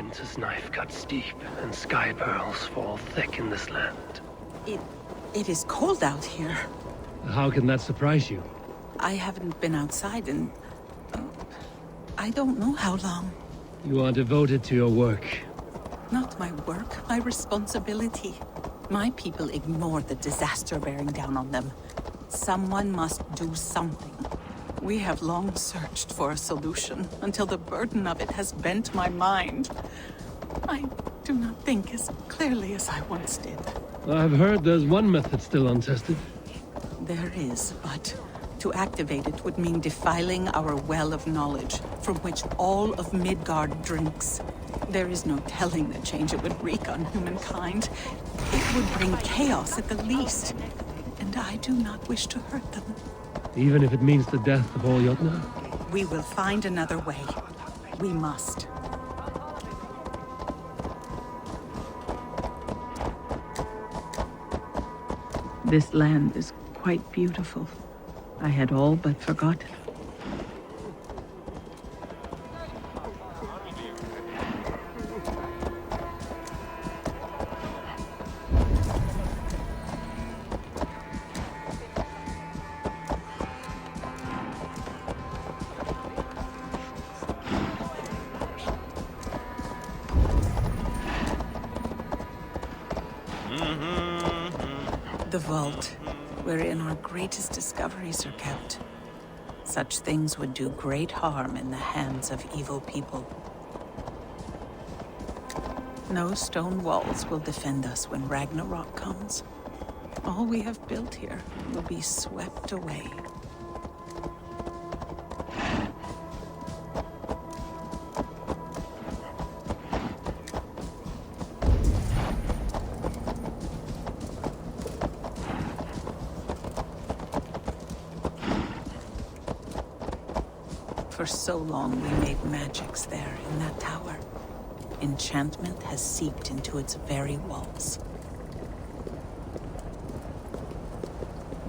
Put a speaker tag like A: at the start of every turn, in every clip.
A: winter's knife cuts deep, and sky pearls fall thick in this land.
B: It is cold out here.
A: How can that surprise you?
B: I haven't been outside in... I don't know how long.
A: You are devoted to your work.
B: Not my work, my responsibility. My people ignore the disaster bearing down on them. Someone must do something. We have long searched for a solution, until the burden of it has bent my mind. I do not think as clearly as I once did.
A: I've heard there's one method still untested.
B: There is, but to activate it would mean defiling our well of knowledge, from which all of Midgard drinks. There is no telling the change it would wreak on humankind. It would bring chaos at the least, and I do not wish to hurt them.
A: Even if it means the death of all Jotnar?
B: We will find another way. We must. This land is quite beautiful. I had all but forgotten. The vault, wherein our greatest discoveries are kept. Such things would do great harm in the hands of evil people. No stone walls will defend us when Ragnarok comes. All we have built here will be swept away. For so long we made magics there in that tower. Enchantment has seeped into its very walls.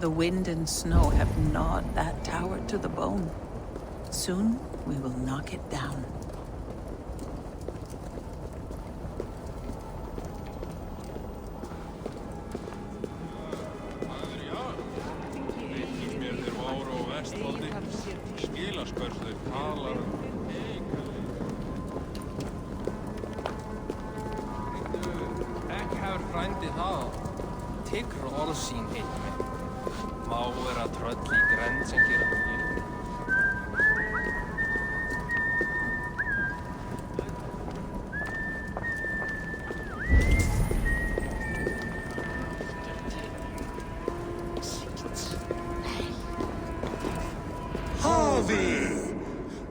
B: The wind and snow have gnawed that tower to the bone. Soon we will knock it down.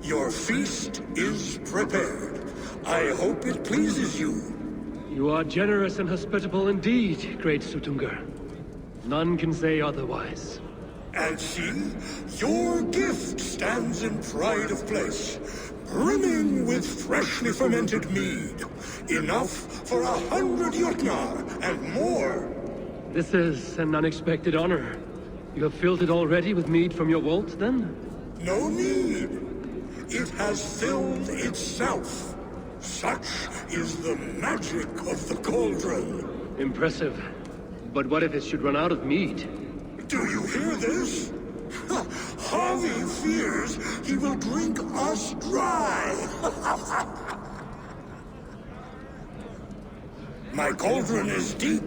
C: Your feast is prepared. I hope it pleases you.
A: You are generous and hospitable indeed, great Sutungur. None can say otherwise.
C: And see, your gift stands in pride of place, brimming with freshly fermented mead. Enough for 100 Jotnar and more.
A: This is an unexpected honor. You have filled it already with mead from your vault, then?
C: No need. It has filled itself. Such is the magic of the cauldron.
A: Impressive. But what if it should run out of mead?
C: Do you hear this? Harvey fears he will drink us dry. My cauldron is deep,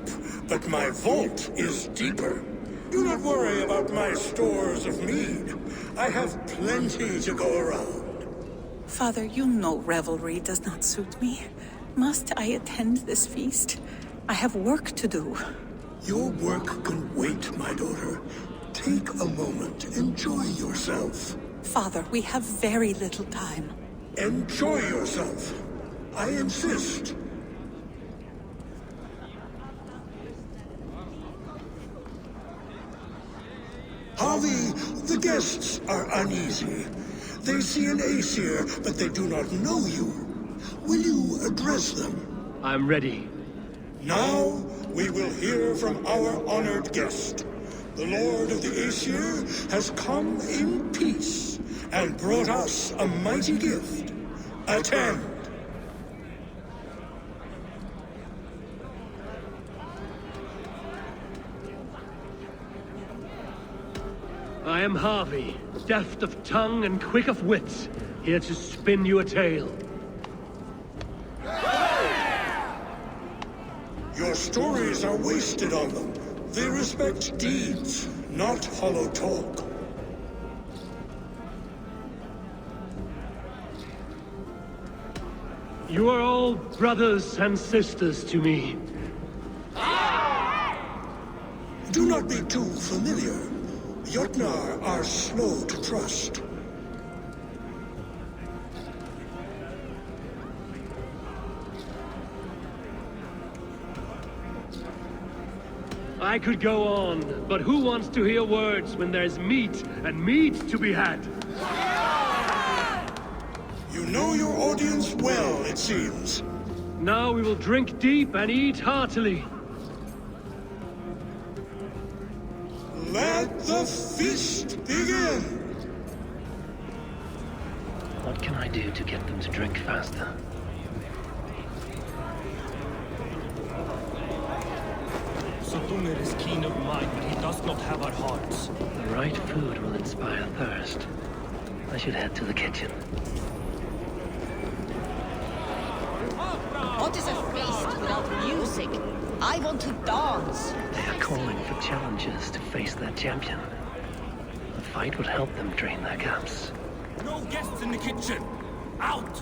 C: but my vault is deeper. Do not worry about my stores of mead. I have plenty to go around.
B: Father, you know revelry does not suit me. Must I attend this feast? I have work to do.
C: Your work can wait, my daughter. Take a moment. Enjoy yourself.
B: Father, we have very little time.
C: Enjoy yourself. I insist. Harvey, the guests are uneasy. They see an Aesir, but they do not know you. Will you address them?
A: I'm ready.
C: Now, we will hear from our honored guest. The Lord of the Aesir has come in peace and brought us a mighty gift. Attend.
A: I am Harvey, deft of tongue and quick of wit, here to spin you a tale.
C: Your stories are wasted on them. They respect deeds, not hollow talk.
A: You are all brothers and sisters to me.
C: Do not be too familiar. Jotnar are slow to trust.
A: I could go on, but who wants to hear words when there's meat and meat to be had?
C: You know your audience well, it seems.
A: Now we will drink deep and eat heartily.
C: Let the feast begin!
A: What can I do to get them to drink faster?
D: Sutungur is keen of mind, but he does not have our hearts.
A: The right food will inspire thirst. I should head to the kitchen.
E: What is a feast without music? I want to dance.
A: They are calling for challengers to face their champion. The fight would help them drain their cups.
D: No guests in the kitchen! Out!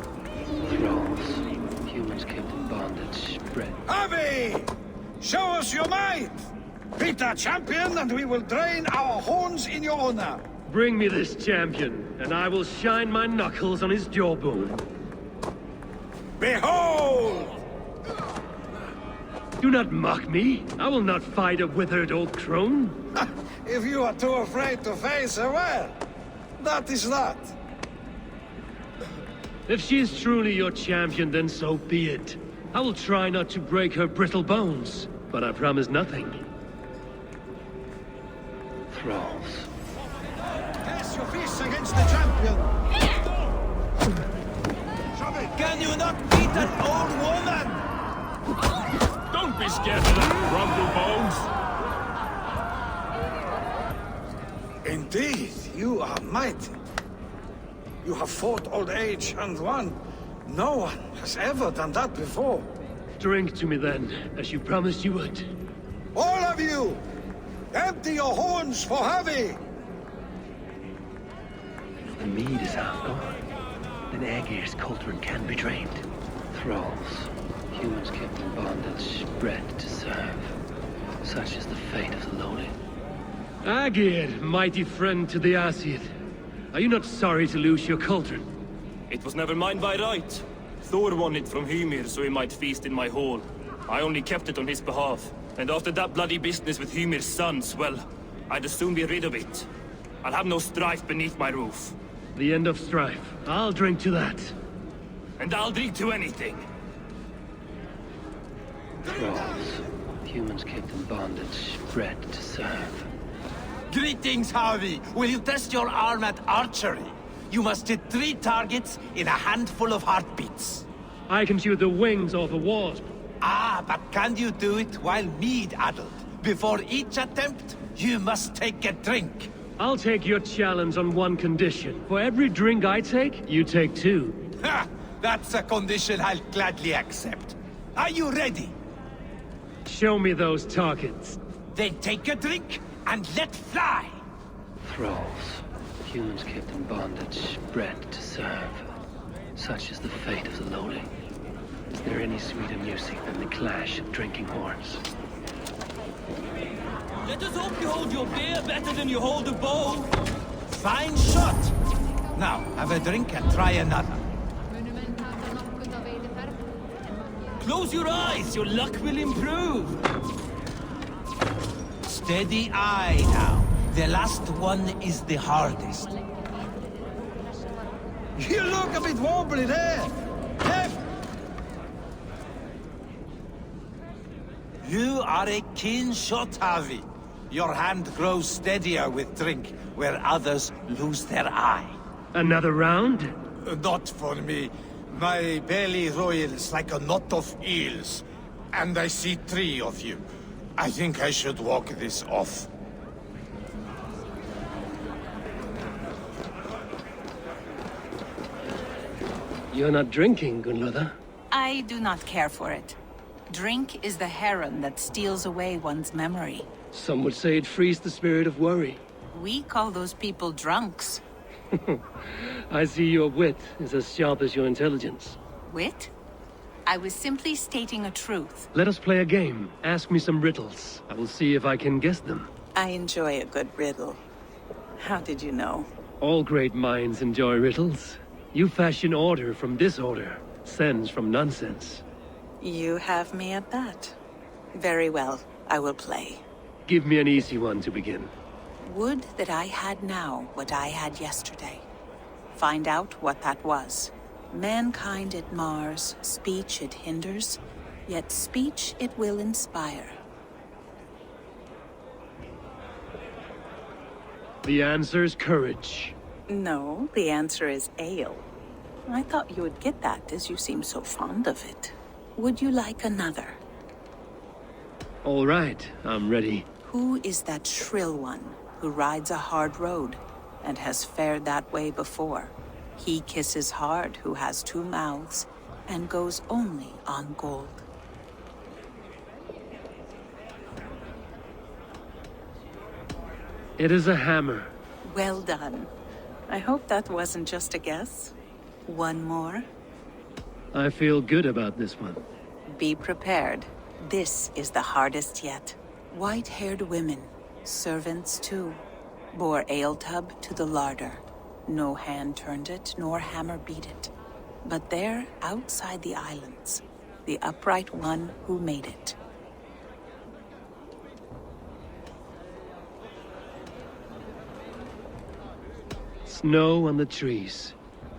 A: Thralls. Humans kept in bondage. Bred.
F: Avi! Show us your might! Beat our champion and we will drain our horns in your honor.
A: Bring me this champion, and I will shine my knuckles on his jawbone.
F: Behold!
A: Do not mock me. I will not fight a withered old crone.
F: If you are too afraid to face her, well, that is that.
A: If she is truly your champion, then so be it. I will try not to break her brittle bones, but I promise nothing. Thralls.
F: Cast your fists against the champion. Can you not beat an old woman?
D: Don't be scared of that, Rumble Bones!
F: Indeed, you are mighty. You have fought old age and won. No one has ever done that before.
A: Drink to me then, as you promised you would.
F: All of you! Empty your horns for Harvey!
A: The mead is half gone. Then Aegir's cauldron can be drained. Thralls. Humans kept in bondage, bred to serve. Such is the fate of the lowly. Aegir, mighty friend to the Aesir. Are you not sorry to lose your cauldron?
D: It was never mine by right. Thor won it from Hymir so he might feast in my hall. I only kept it on his behalf. And after that bloody business with Hymir's sons, well, I'd as soon be rid of it. I'll have no strife beneath my roof.
A: The end of strife. I'll drink to that.
D: And I'll drink to anything.
A: Thralls. Humans kept in bondage, bred to serve.
G: Greetings, Harvey. Will you test your arm at archery? You must hit 3 targets in a handful of heartbeats.
A: I can shoot the wings off a wasp.
G: Ah, but can you do it while mead-addled? Before each attempt, you must take a drink.
A: I'll take your challenge on one condition. For every drink I take, you take 2.
G: Ha! That's a condition I'll gladly accept. Are you ready?
A: Show me those targets.
G: Then take a drink and let fly.
A: Thralls. Humans kept in bondage, bred to serve. Such is the fate of the lowly. Is there any sweeter music than the clash of drinking horns?
D: Let us hope you hold your beer better than you hold a bow.
G: Fine shot. Now, have a drink and try another.
D: Close your eyes, your luck will improve.
G: Steady eye now. The last one is the hardest.
F: You look a bit wobbly there. Left.
G: You are a keen shot, Harvey. Your hand grows steadier with drink, where others lose their eye.
A: Another round?
G: Not for me. My belly roils like a knot of eels. And I see 3 of you. I think I should walk this off.
A: You're not drinking, Gunlother.
B: I do not care for it. Drink is the heron that steals away one's memory.
A: Some would say it frees the spirit of worry.
B: We call those people drunks.
A: I see your wit is as sharp as your intelligence.
B: Wit? I was simply stating a truth.
A: Let us play a game. Ask me some riddles. I will see if I can guess them.
B: I enjoy a good riddle. How did you know?
A: All great minds enjoy riddles. You fashion order from disorder, sense from nonsense.
B: You have me at that. Very well, I will play.
A: Give me an easy one to begin.
B: Would that I had now what I had yesterday. Find out what that was. Mankind it mars, speech it hinders, yet speech it will inspire.
A: The answer's courage.
B: No, the answer is ale. I thought you would get that, as you seem so fond of it. Would you like another?
A: All right, I'm ready.
B: Who is that shrill one who rides a hard road and has fared that way before? He kisses hard who has two mouths and goes only on gold.
A: It is a hammer.
B: Well done. I hope that wasn't just a guess. One more.
A: I feel good about this one.
B: Be prepared. This is the hardest yet. White-haired women, servants too, bore ale tub to the larder. No hand turned it, nor hammer beat it. But there, outside the islands, the upright one who made it.
A: Snow on the trees.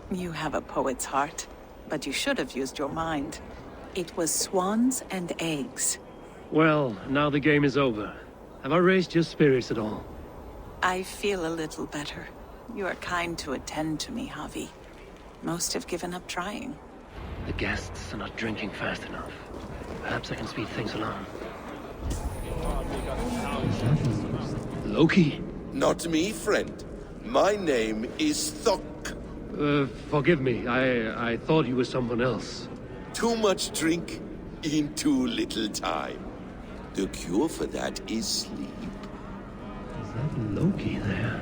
B: You have a poet's heart, but you should have used your mind. It was swans and eggs.
A: Well, now the game is over. Have I raised your spirits at all?
B: I feel a little better. You are kind to attend to me, Javi. Most have given up trying.
A: The guests are not drinking fast enough. Perhaps I can speed things along. Loki?
H: Not me, friend. My name is Thok.
A: Forgive me. I thought you were someone else.
H: Too much drink in too little time. The cure for that is sleep.
A: Is that Loki there?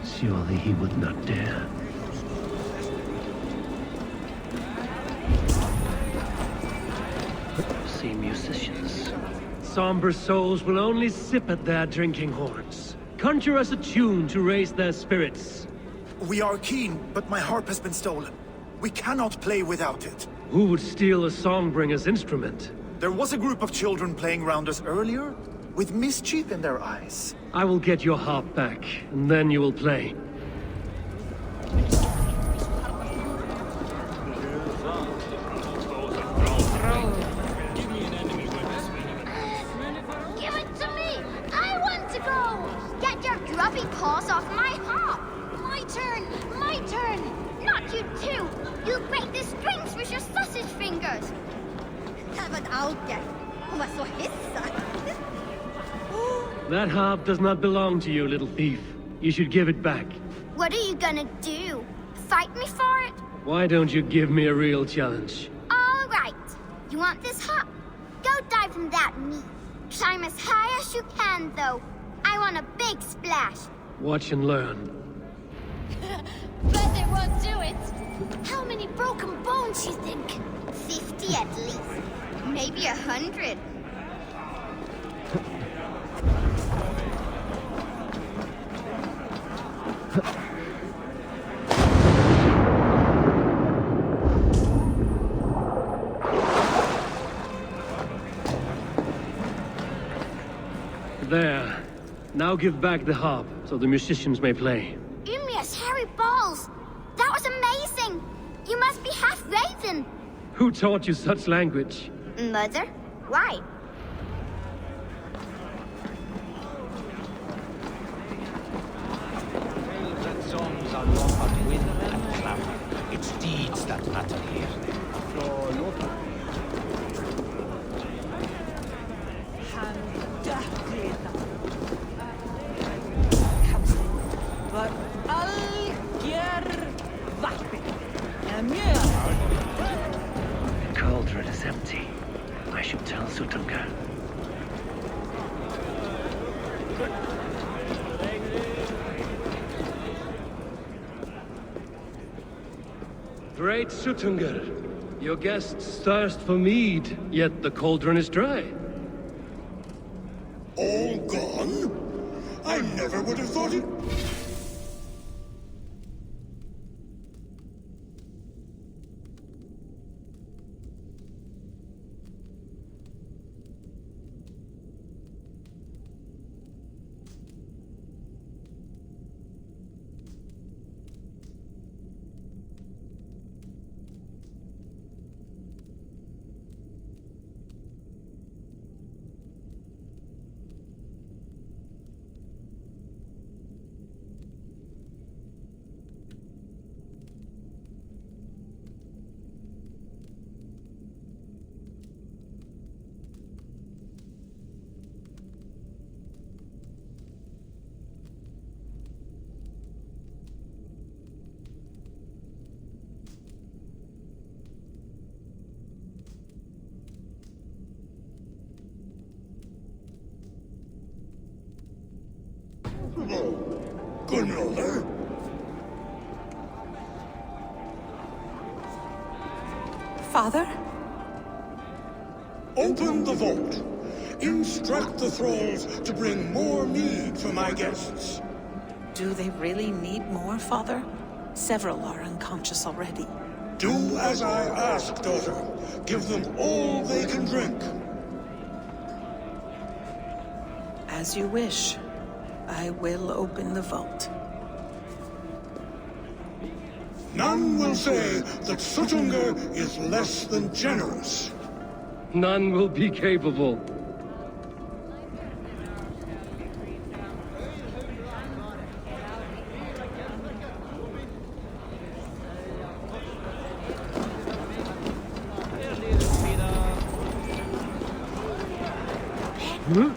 A: Surely he would not dare. See musicians. Somber souls will only sip at their drinking horns. Conjure us a tune to raise their spirits.
I: We are keen, but my harp has been stolen. We cannot play without it.
A: Who would steal a songbringer's instrument?
I: There was a group of children playing round us earlier, with mischief in their eyes.
A: I will get your harp back, and then you will play.
J: Give it to me! I want to go! Get your grubby paws off my harp! My turn! My turn! Not you too! You'll break the strings with your sausage fingers!
E: Även Auke. Hon var så hissad.
A: That harp does not belong to you, little thief. You should give it back.
J: What are you gonna do? Fight me for it?
A: Why don't you give me a real challenge?
J: All right. You want this harp? Go dive in that meat. Climb as high as you can, though. I want a big splash.
A: Watch and learn.
J: Bet it won't do it. How many broken bones you think? 50 at least. Maybe 100.
A: There. Now give back the harp, so the musicians may play.
J: Ymnia's hairy balls! That was amazing! You must be half raven!
A: Who taught you such language?
J: Mother? Why?
G: That songs are not but wind and clamor. It's deeds that matter here.
B: Var alger vatten.
A: Great Sutunger, your guests thirst for mead, yet the cauldron is dry.
C: All gone? I never would have thought it... Gunnar?
B: Father?
C: Open the vault. Instruct the thralls to bring more mead for my guests.
B: Do they really need more, Father? Several are unconscious already.
C: Do as I ask, daughter. Give them all they can drink.
B: As you wish. I will open the vault.
C: None will say that Sutunger is less than generous.
A: None will be capable. Huh?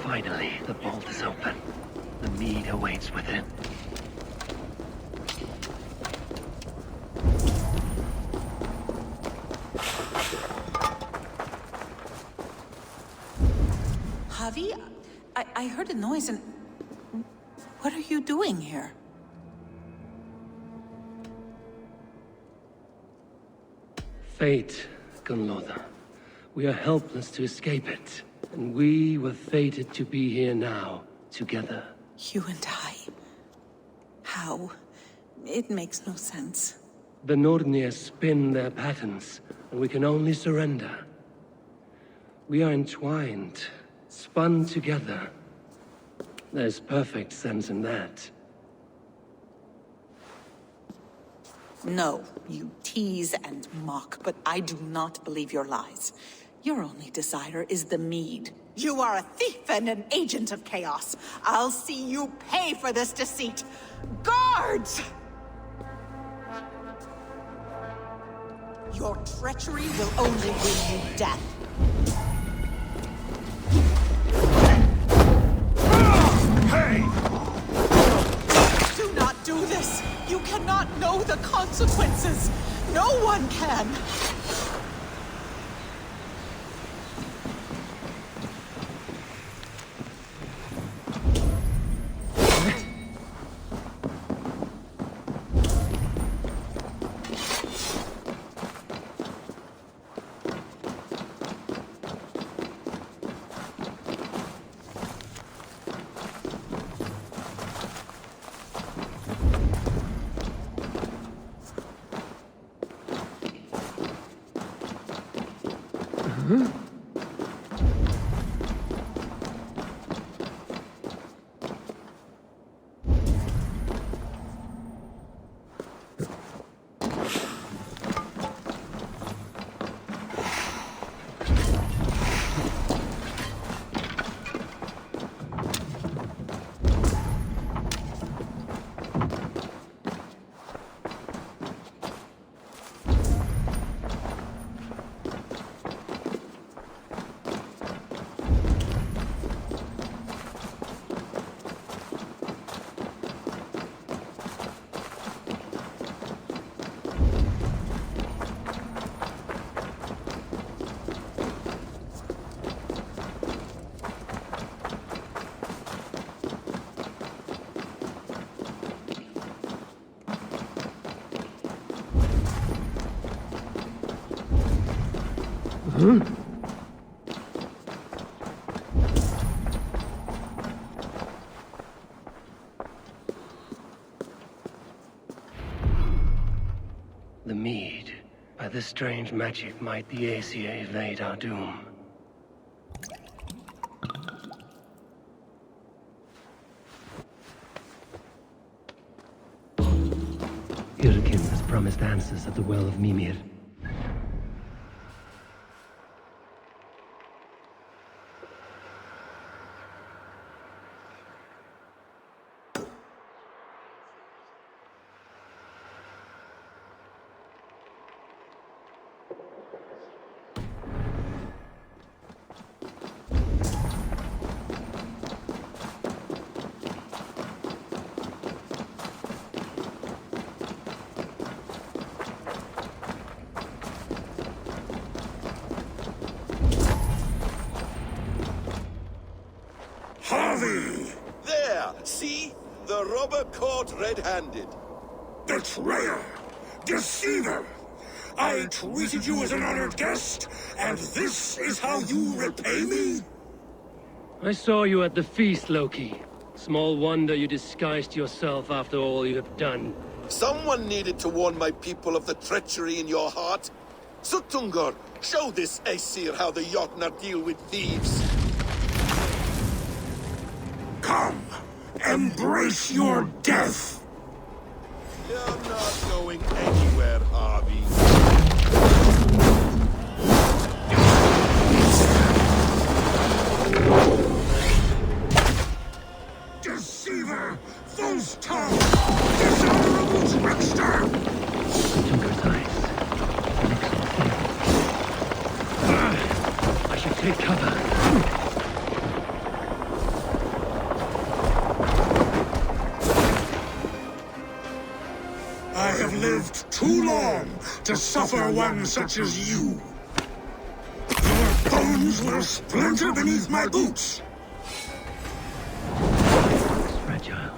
A: Finally, the vault is open. The mead awaits within.
B: Javi, I heard a noise and... What are you doing here?
A: Fate, Gunlotha. We are helpless to escape it. And we were fated to be here now, together.
B: You and I. How? It makes no sense.
A: The Nordnir spin their patterns, and we can only surrender. We are entwined, spun together. There's perfect sense in that.
B: No, you tease and mock, but I do not believe your lies. Your only desire is the mead. You are a thief and an agent of chaos. I'll see you pay for this deceit. Guards! Your treachery will only win you death.
C: Hey!
B: Do not do this! You cannot know the consequences! No one can!
A: The mead. By this strange magic might the Aesir evade our doom. Irkin has promised answers at the Well of Mimir.
H: There! See? The robber caught red-handed.
C: Betrayer! Deceiver! I treated you as an honored guest, and this is how you repay me?
A: I saw you at the feast, Loki. Small wonder you disguised yourself after all you have done.
H: Someone needed to warn my people of the treachery in your heart. Suttungr, show this Aesir how the Jotnar deal with thieves.
C: Come, embrace your death!
H: You're not going anywhere, Harvey.
C: Deceiver! False tongue! Dishonorable trickster!
A: Tunger's eyes. Looks like I should take cover.
C: I have lived too long to suffer one such as you. Your bones will splinter beneath my boots.
A: It's fragile.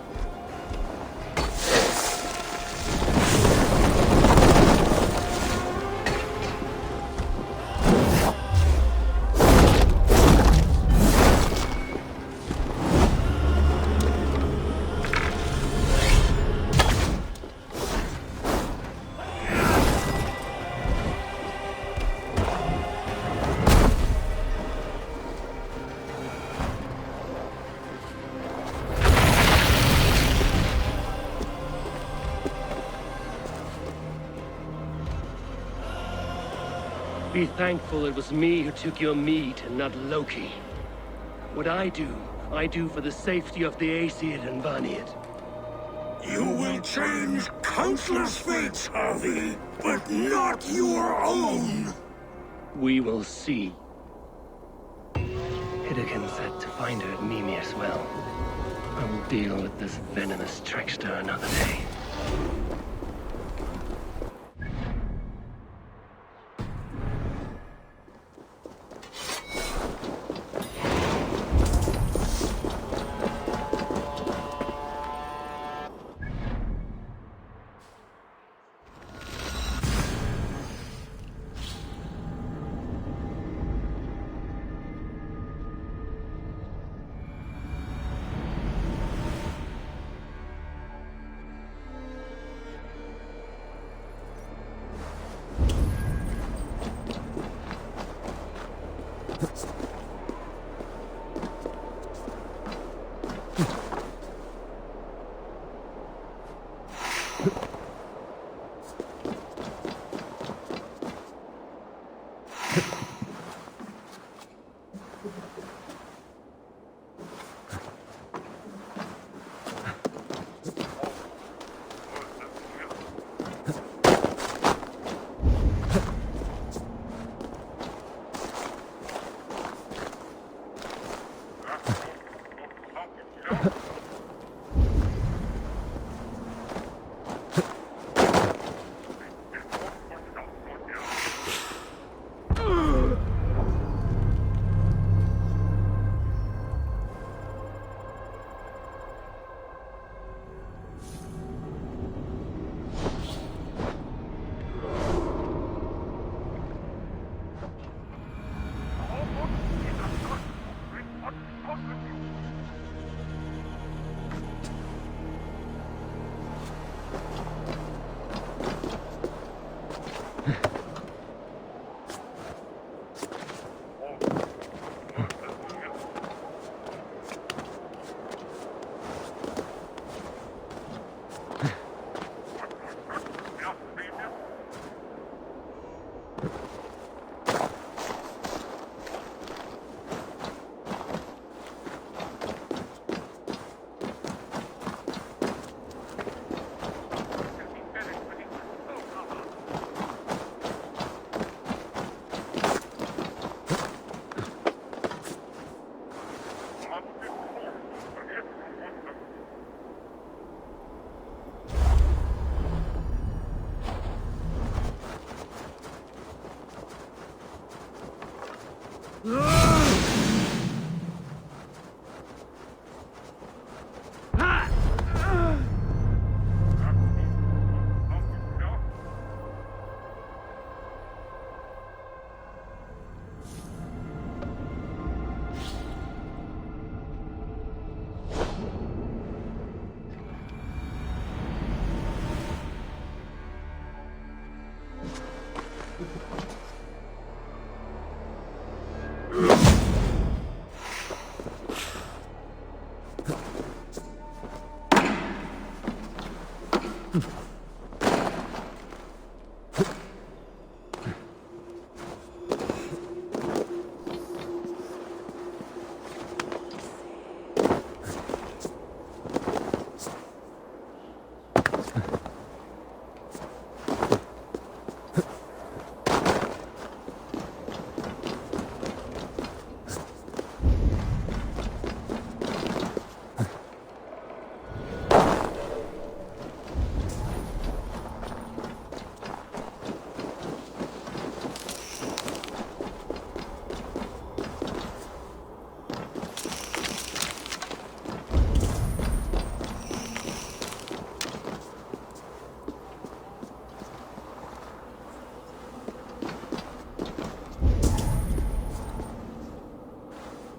A: Be thankful it was me who took your meat and not Loki. What I do for the safety of the Aesir and Vanir.
C: You will change countless fates, Harvey, but not your own.
A: We will see. Hidekin said to find her at Mimir's well. I will deal with this venomous trickster another day.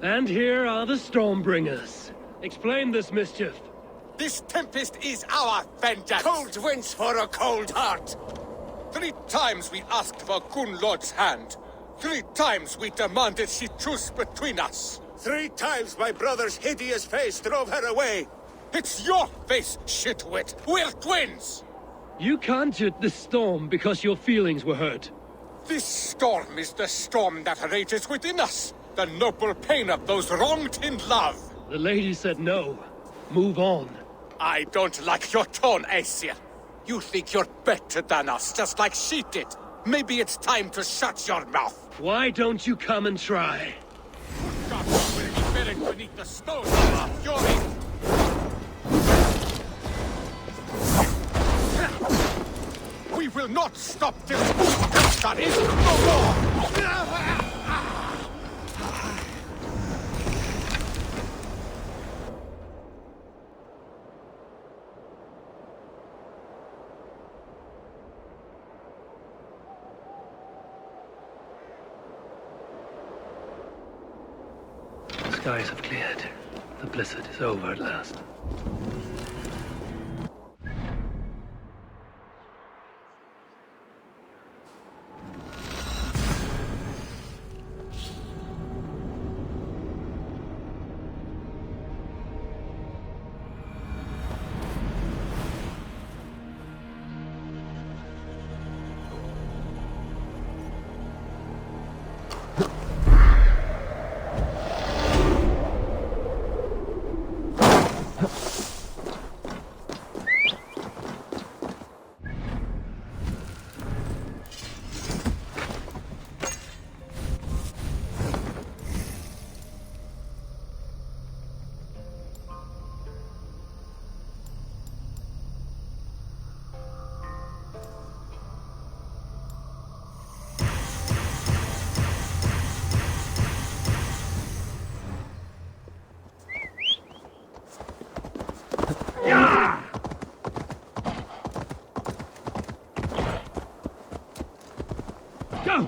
A: And here are the Stormbringers. Explain this mischief.
G: This tempest is our vengeance! Cold winds for a cold heart!
C: 3 times we asked for Gunlord's hand. 3 times we demanded she truce between us.
H: 3 times my brother's hideous face drove her away.
C: It's your face, shitwit! We're twins!
A: You conjured the storm because your feelings were hurt.
C: This storm is the storm that rages within us. The noble pain of those wronged in love.
A: The lady said no. Move on.
C: I don't like your tone, Aesir. You think you're better than us, just like she did. Maybe it's time to shut your mouth.
A: Why don't you come and try?
C: God will be buried beneath the stones of our fury. We will not stop this. That is no more.
A: The skies have cleared. The blizzard is over at last. Go!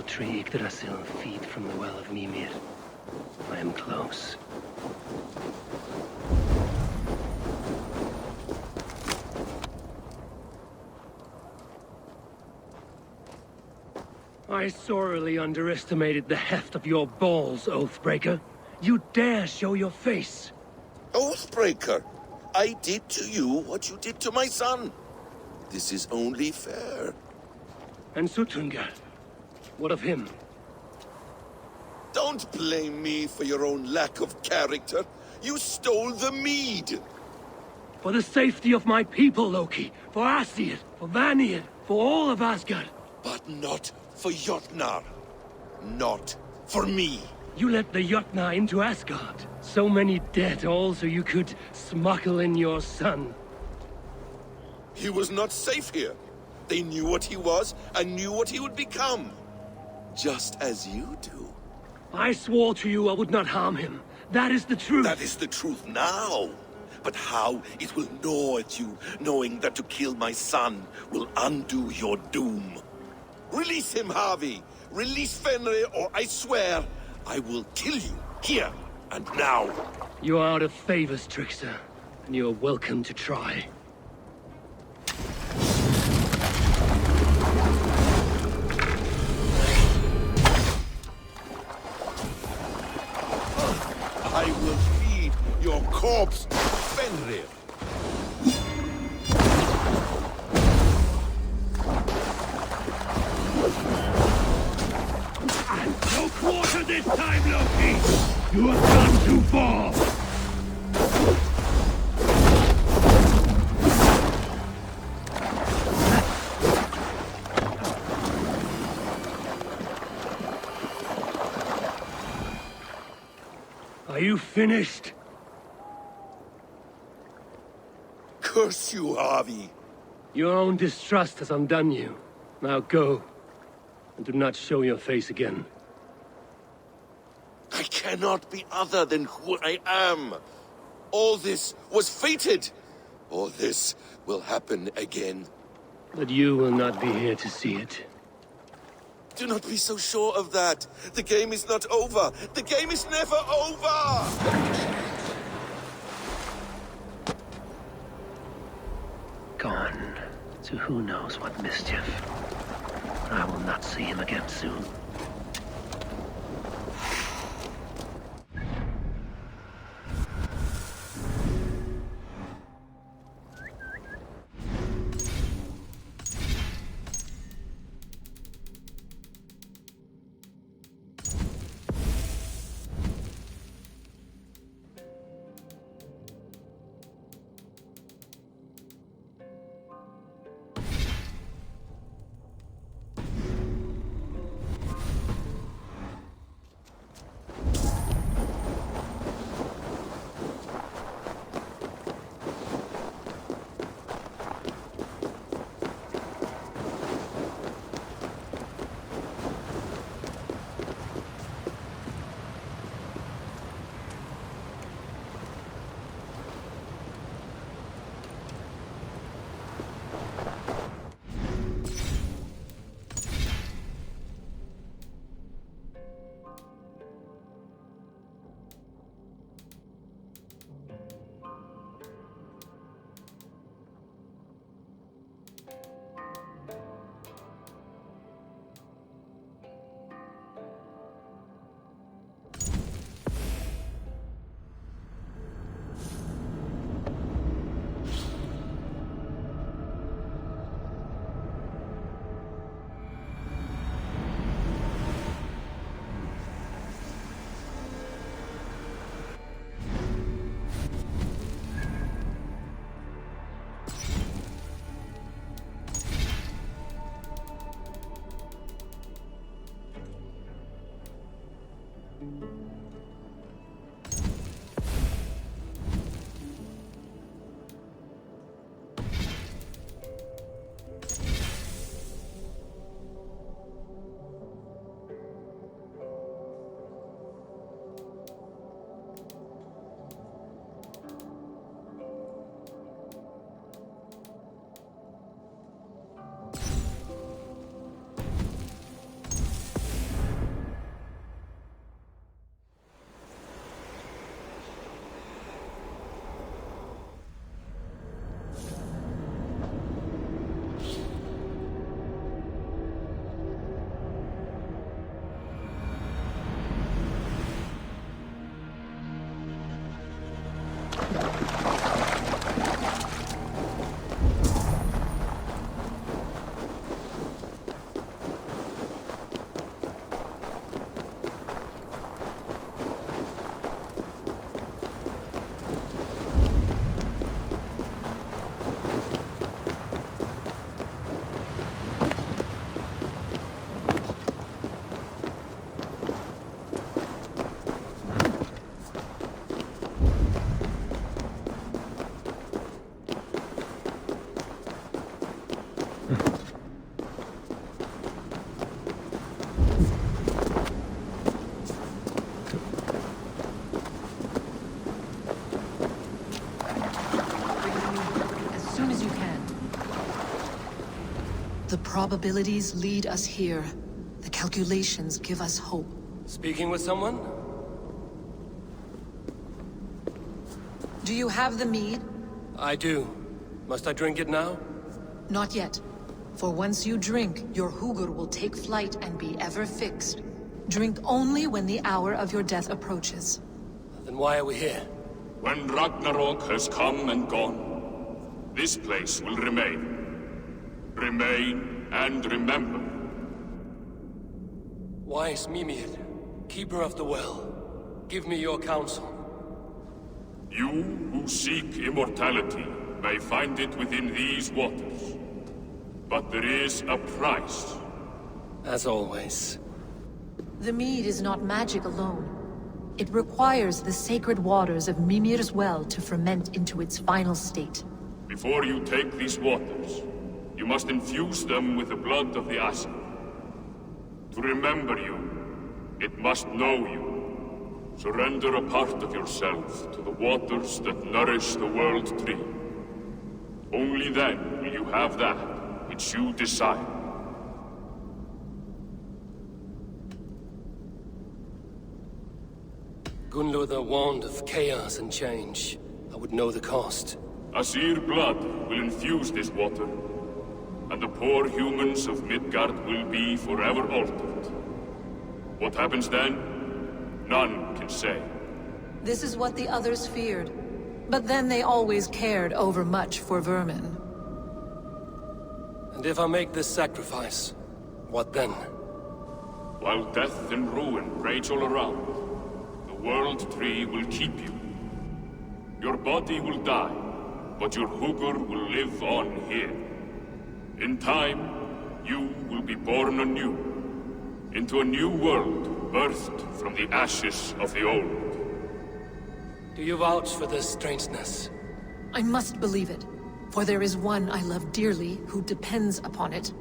A: Tree Yggdrasil feed from the well of Mimir. I am close. I sorely underestimated the heft of your balls, Oathbreaker. You dare show your face!
H: Oathbreaker, I did to you what you did to my son. This is only fair.
A: And Sutunga? What of him?
H: Don't blame me for your own lack of character. You stole the mead.
A: For the safety of my people, Loki. For Aesir, for Vanir, for all of Asgard.
H: But not for Jotnar. Not for me.
A: You let the Jotnar into Asgard. So many dead, all so you could smuggle in your son.
H: He was not safe here. They knew what he was and knew what he would become. Just as you do.
A: I swore to you I would not harm him. That is the truth.
H: That is the truth now. But how it will gnaw at you, knowing that to kill my son will undo your doom. Release him, Harvey. Release Fenrir, or I swear, I will kill you, here and now.
A: You are out of favors, trickster. And you are welcome to try.
H: I will feed your corpse, Fenrir.
A: No quarter this time, Loki! You have gone too far! Are you finished?
H: Curse you, Harvey.
A: Your own distrust has undone you. Now go. And do not show your face again.
H: I cannot be other than who I am. All this was fated. All this will happen again.
A: But you will not be here to see it.
H: Do not be so sure of that. The game is not over. The game is never over!
A: Gone to who knows what mischief. I will not see him again soon.
K: probabilities lead us here. The calculations give us hope.
L: Speaking with someone?
K: Do you have the mead?
L: I do. Must I drink it now?
K: Not yet. For once you drink, your Hugur will take flight and be ever fixed. Drink only when the hour of your death approaches.
L: Then why are we here?
M: When Ragnarok has come and gone, this place will remain. Remain and remember.
L: Wise Mimir, keeper of the well, give me your counsel.
M: You who seek immortality may find it within these waters. But there is a price.
L: As always.
K: The mead is not magic alone. It requires the sacred waters of Mimir's well to ferment into its final state.
M: Before you take these waters, you must infuse them with the blood of the Asa. To remember you, it must know you. Surrender a part of yourself to the waters that nourish the World Tree. Only then will you have that which you desire.
L: Gunlother warned of chaos and change. I would know the cost.
M: Asir blood will infuse this water, and the poor humans of Midgard will be forever altered. What happens then? None can say.
K: This is what the others feared. But then they always cared overmuch for vermin.
L: And if I make this sacrifice, what then?
M: While death and ruin rage all around, the World Tree will keep you. Your body will die, but your Hugur will live on here. In time, you will be born anew, into a new world birthed from the ashes of the old.
L: Do you vouch for this strangeness?
K: I must believe it, for there is one I love dearly who depends upon it.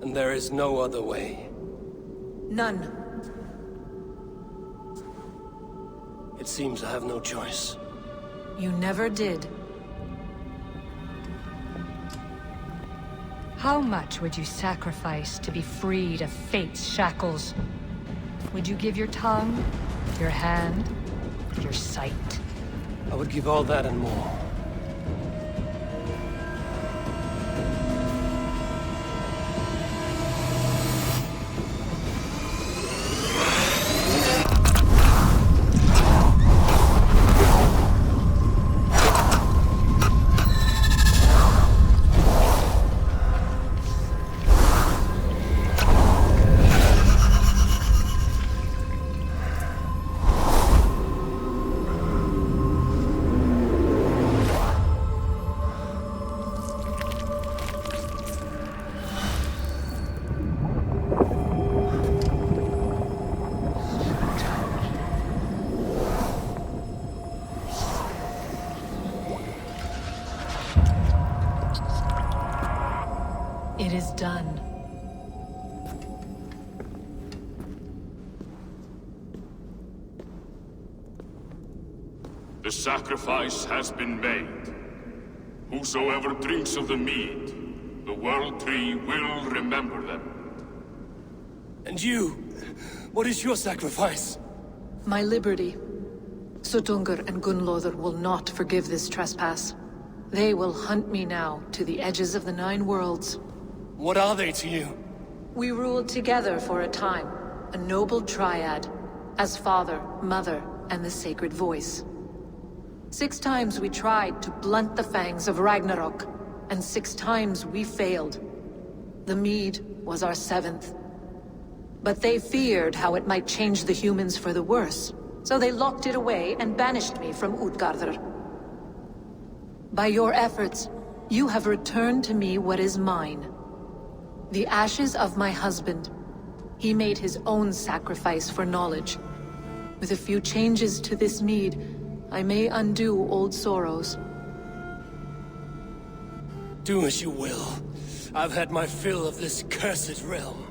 L: And there is no other way?
K: None.
L: It seems I have no choice.
K: You never did.
N: How much would you sacrifice to be freed of fate's shackles? Would you give your tongue, your hand, your sight?
L: I would give all that and more.
K: It is done.
M: The sacrifice has been made. Whosoever drinks of the mead, the World Tree will remember them.
L: And you? What is your sacrifice?
K: My liberty. Suttungr and Gunlother will not forgive this trespass. They will hunt me now to the edges of the 9 worlds.
L: What are they to you?
K: We ruled together for a time, a noble triad, as father, mother, and the sacred voice. 6 times we tried to blunt the fangs of Ragnarok, and 6 times we failed. The mead was our 7th. But they feared how it might change the humans for the worse, so they locked it away and banished me from Utgardr. By your efforts, you have returned to me what is mine. The ashes of my husband. He made his own sacrifice for knowledge. With a few changes to this mead, I may undo old sorrows.
L: Do as you will. I've had my fill of this cursed realm.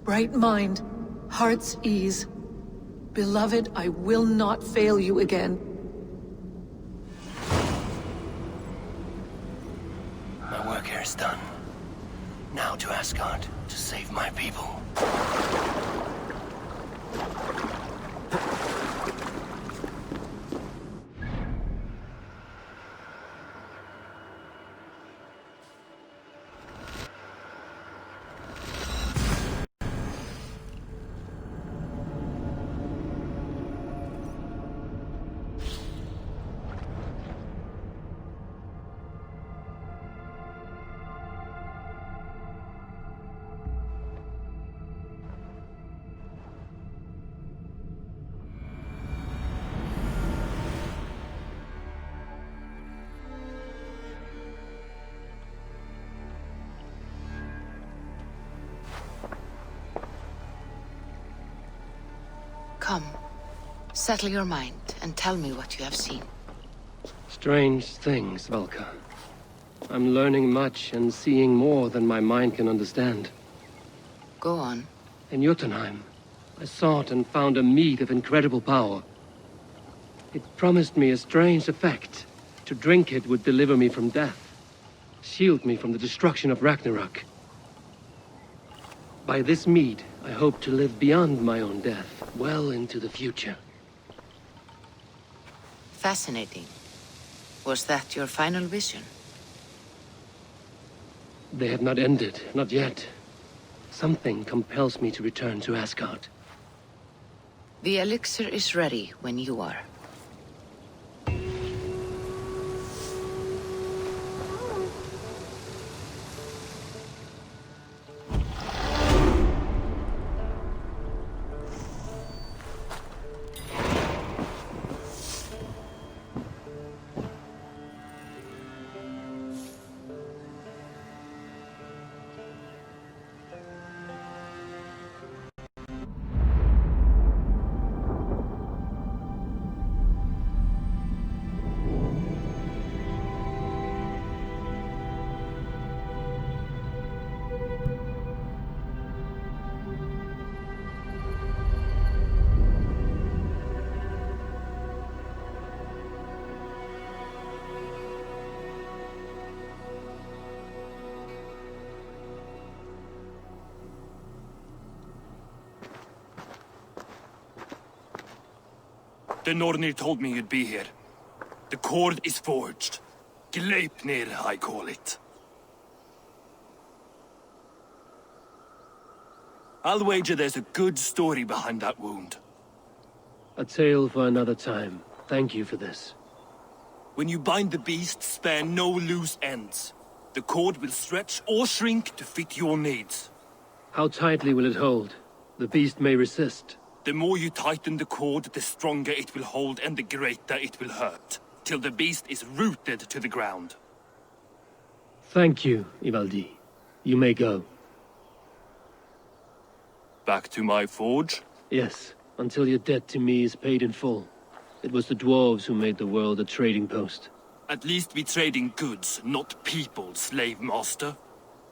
K: Bright mind, heart's ease. Beloved, I will not fail you again.
L: My work here
A: is done. Now to Asgard to save my people.
E: Come, settle your mind and tell me what you have seen.
A: Strange things, Valka. I'm learning much and seeing more than my mind can understand.
E: Go on.
A: In Jotunheim, I sought and found a mead of incredible power. It promised me a strange effect. To drink it would deliver me from death, shield me from the destruction of Ragnarok. By this mead, I hope to live beyond my own death, well into the future.
E: Fascinating. Was that your final vision?
A: They have not ended, not yet. Something compels me to return to Asgard.
E: The elixir is ready when you are.
D: The Nornir told me you'd be here. The cord is forged. Gleipnir, I call it. I'll wager there's a good story behind that wound.
A: A tale for another time. Thank you for this.
D: When you bind the beast, spare no loose ends. The cord will stretch or shrink to fit your needs.
A: How tightly will it hold? The beast may resist.
D: The more you tighten the cord, the stronger it will hold and the greater it will hurt, till the beast is rooted to the ground.
A: Thank you, Ivaldi. You may go.
D: Back to my forge?
A: Yes, until your debt to me is paid in full. It was the dwarves who made the world a trading post.
D: At least we trade in goods, not people, slave master.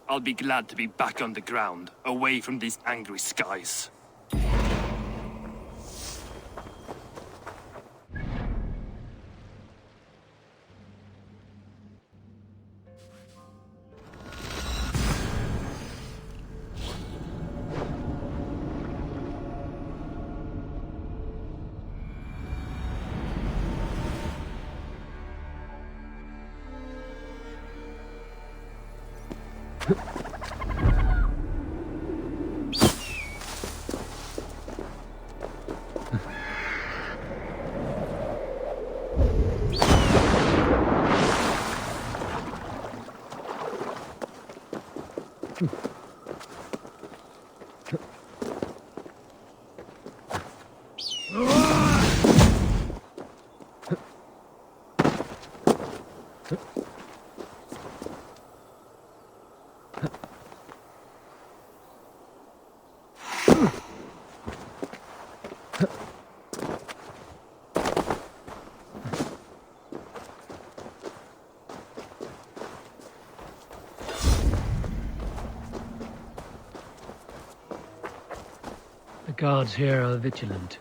D: I'll be glad to be back on the ground, away from these angry skies.
A: The guards here are vigilant.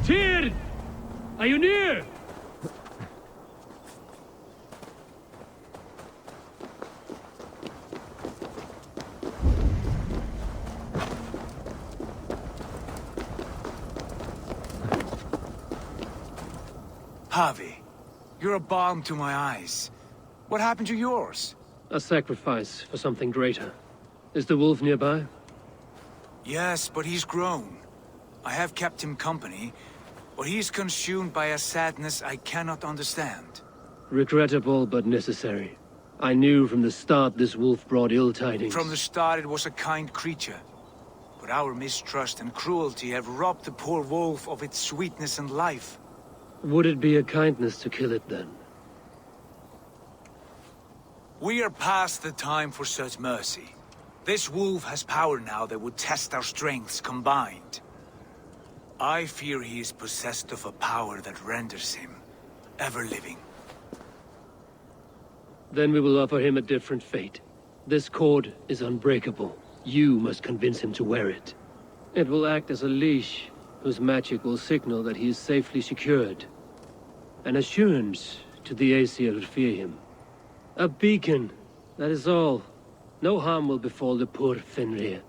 L: Tyr! Are you near?
F: Harvey, you're a balm to my eyes. What happened to yours?
L: A sacrifice for something greater. Is the wolf nearby?
F: Yes, but he's grown. I have kept him company, but he's consumed by a sadness I cannot understand.
L: Regrettable, but necessary. I knew from the start this wolf brought ill tidings.
F: From the start it was a kind creature. But our mistrust and cruelty have robbed the poor wolf of its sweetness and life.
L: Would it be a kindness to kill it, then?
F: We are past the time for such mercy. This wolf has power now that would test our strengths combined. I fear he is possessed of a power that renders him ever-living.
L: Then we will offer him a different fate. This cord is unbreakable. You must convince him to wear it. It will act as a leash, whose magic will signal that he is safely secured. An assurance to the Aesir who fear him. A beacon, that is all. No harm will befall the poor Fenrir.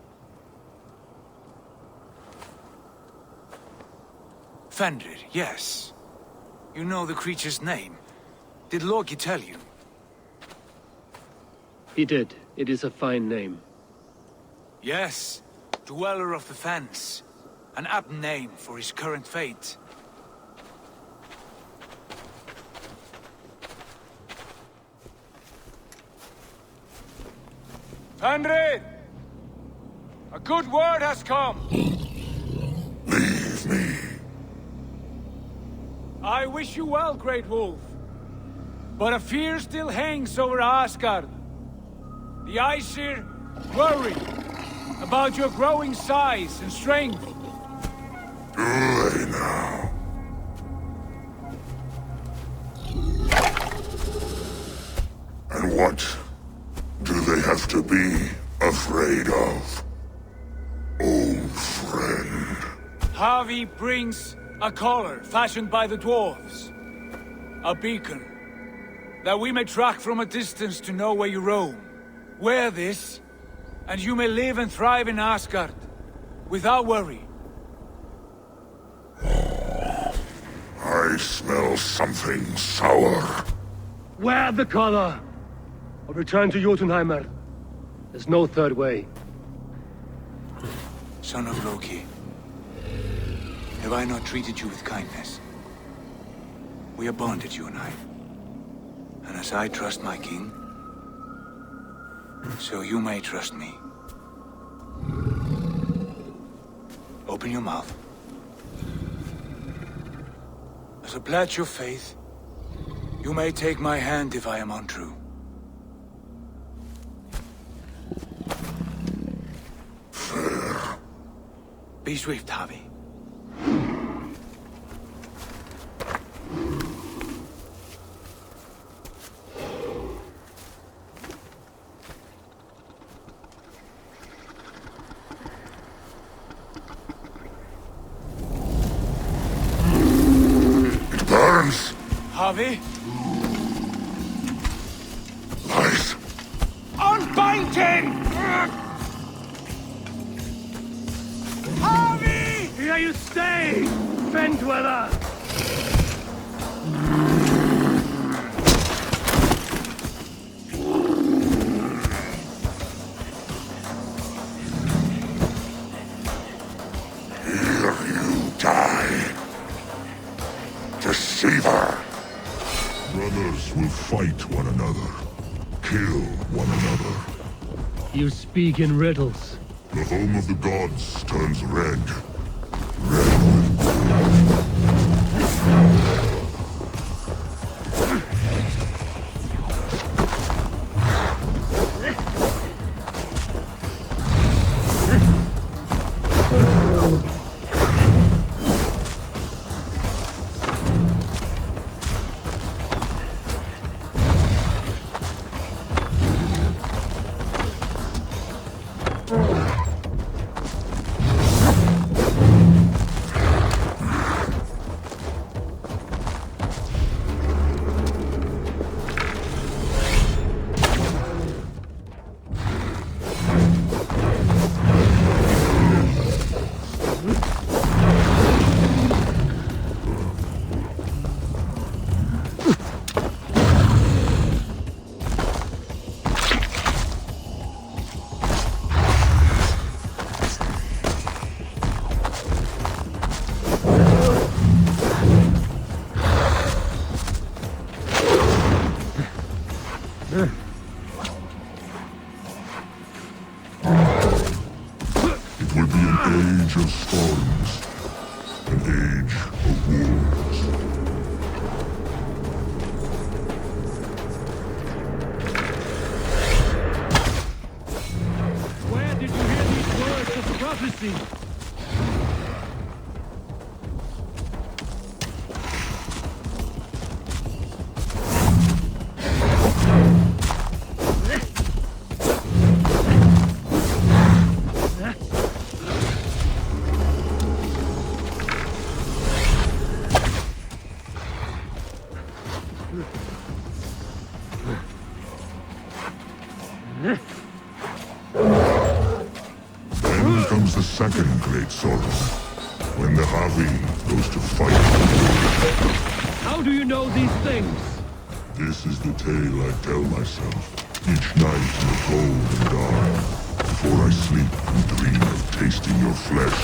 F: Fenrir, yes. You know the creature's name. Did Loki tell you?
L: He did. It is a fine name.
F: Yes. Dweller of the Fens. An apt name for his current fate. Fenrir! A good word has come!
C: Leave me.
F: I wish you well, Great Wolf. But a fear still hangs over Asgard. The Aesir worry about your growing size and strength.
C: Do they now? And what do they have to be afraid of? Old friend.
F: Harvey brings a collar fashioned by the dwarves. A beacon. That we may track from a distance to know where you roam. Wear this, and you may live and thrive in Asgard. Without worry.
C: I smell something sour.
L: Wear the collar! Or return to Jotunheimer. There's no third way.
F: Son of Loki. Have I not treated you with kindness? We are bonded, you and I. And as I trust my king, so you may trust me. Open your mouth. As a pledge of faith, you may take my hand if I am untrue.
C: Fair.
F: Be swift, Harvey.
C: Burns.
F: Harvey?
C: Lies.
F: Unbind King! Harvey!
L: Here you stay, Fen Dweller!
C: Here you die. Deceiver! Brothers will fight one another. Kill one another.
L: You speak in riddles.
C: The home of the gods turns red. It will be an age of storms, an age of wars.
L: Where did you hear these words of prophecy?
C: Then comes the second great sorrow, when the Havi goes to fight.
L: How do you know these things?
C: This is the tale I tell myself, each night in the cold and dark, before I sleep and dream of tasting your flesh.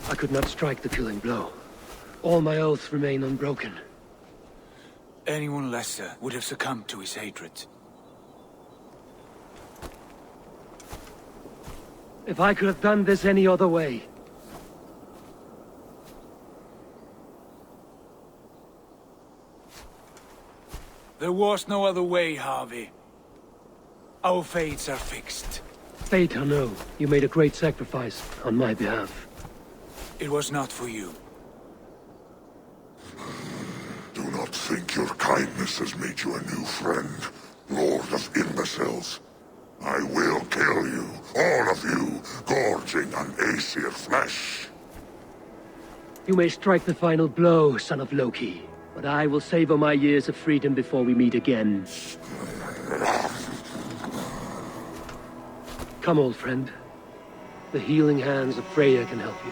L: I could not strike the killing blow. All my oaths remain unbroken.
F: Anyone lesser would have succumbed to his hatred.
L: If I could have done this any other way.
F: There was no other way, Harvey. Our fates are fixed.
L: Fate or no, you made a great sacrifice on my behalf.
F: It was not for you.
C: Do not think your kindness has made you a new friend, Lord of Imbeciles. I will kill you, all of you, gorging on Aesir flesh.
L: You may strike the final blow, son of Loki. But I will savor my years of freedom before we meet again. Come, old friend. The healing hands of Freya can help you.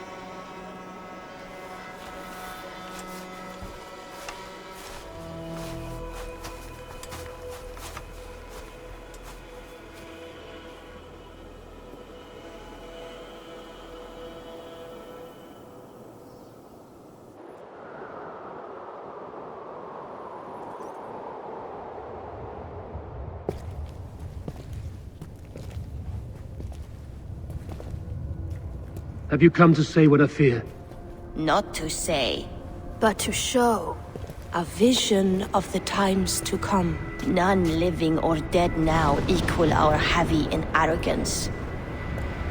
L: Have you come to say what I fear?
E: Not to say.
O: But to show a vision of the times to come.
E: None living or dead now equal our heavy in arrogance.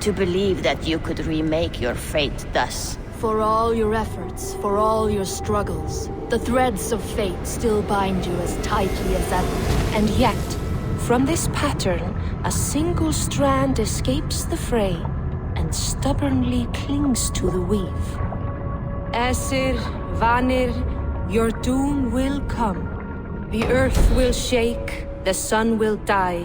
E: To believe that you could remake your fate thus.
O: For all your efforts, for all your struggles, the threads of fate still bind you as tightly as ever. And yet, from this pattern, a single strand escapes the fray and stubbornly clings to the weave. Aesir, Vanir, your doom will come. The earth will shake, the sun will die.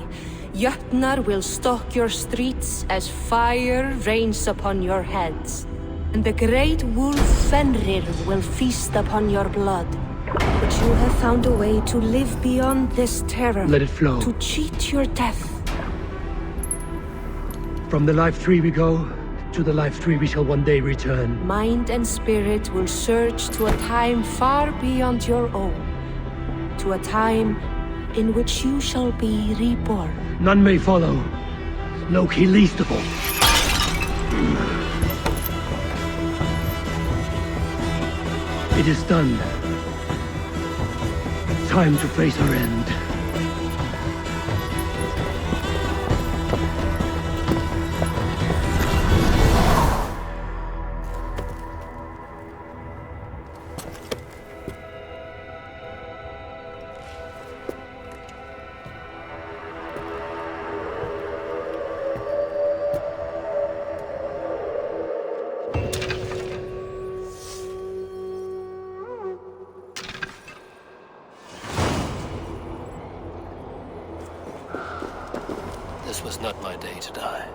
O: Jötnar will stalk your streets as fire rains upon your heads. And the great wolf Fenrir will feast upon your blood. But you have found a way to live beyond this terror.
L: Let it flow.
O: To cheat your death.
L: From the life tree we go, to the life tree we shall one day return.
O: Mind and spirit will surge to a time far beyond your own. To a time in which you shall be reborn.
L: None may follow. Loki least of all. It is done. Time to face our end.
A: This was not my day to die.